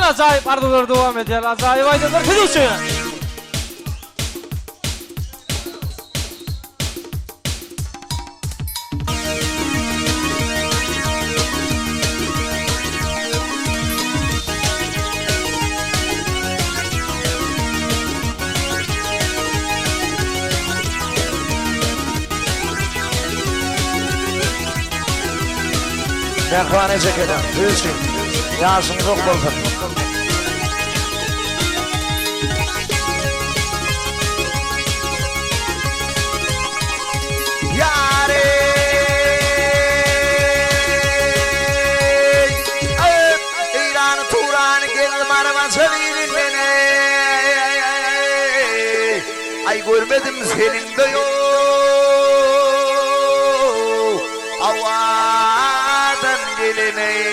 acayip arzular devam ediyor. Acayip aydalar kızılçı. Mehvane çekelim, büyüsün. Yaşım çok olsun. Yâre İran Turan geldim araba sevilin beni. Ay görmedim senin de yok. Avadan gelene.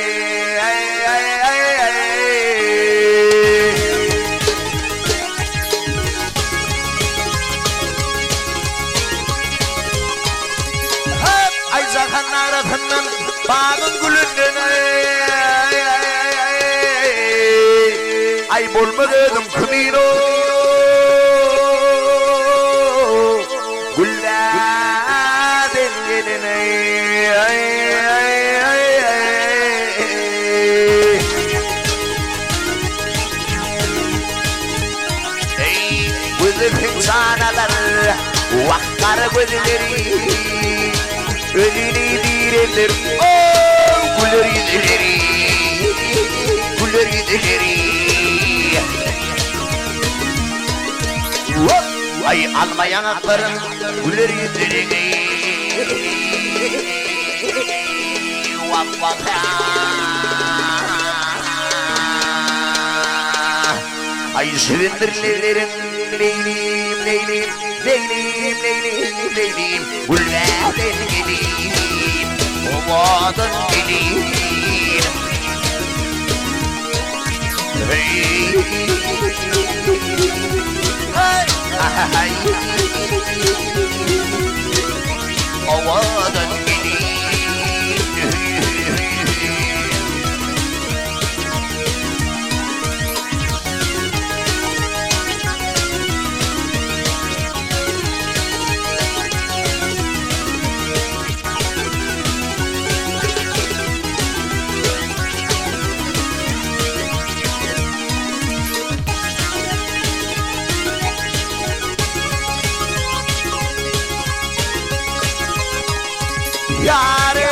Ay zakanlar efendim bağın gülünden. Ay bulmadım kımino. Gülladen gelene. Gözüm sanalar vakkar gözleri ölünü direnler güller yüzleri güller yüzleri ay almayan akların güller yüzleri vak vak ay sevindirlerin leylim leylim leylim leylim leylim güllerden geleyim ovadan geleyim hey hey hey ovadan geleyim yâre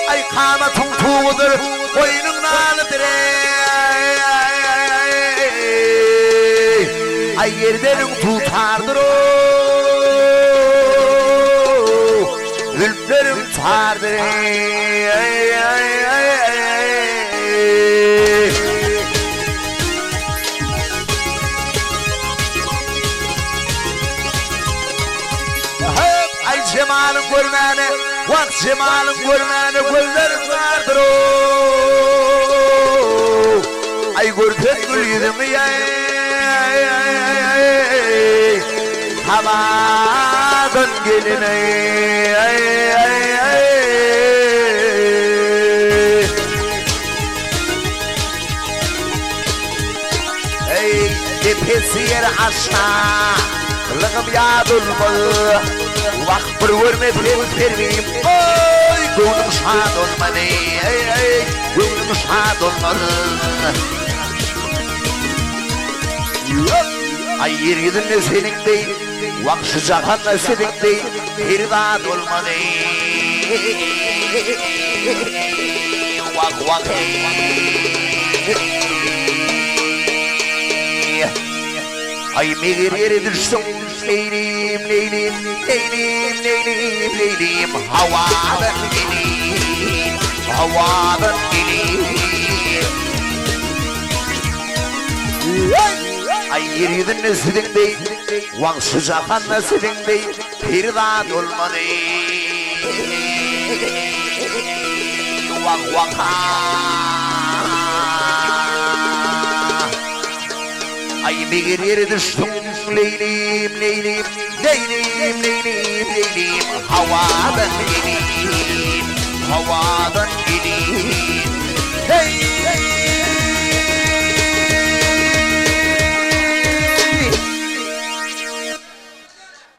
ay kamatın tuğudur boynun nalıdır ay yerdenin tutardır o zülflerim tutardır cemalın görmeni, vak cemalın görmeni, gözlerim vardır o. Ay görken gül yüzümü havadan gelin ey tepesi yer aşna, lığım yadılmalı. Vak bir görmediğim termiyim oy gönlüm şad olmadı gönlüm şad olmadı ay yer yüzünde senin değil vak sıcakhanla senin değil hirdat olmadı vak vak ay meğer yere düştüm leylim leylim leylim leylim leylim havadan geleyim havadan geleyim ay yer yüzünde senin değil vak sıcakhanla senin değil hirdat olmadı vak vak ay bir yere düştüm leylim leylim leylim leylim leylim havadan geleyim Havada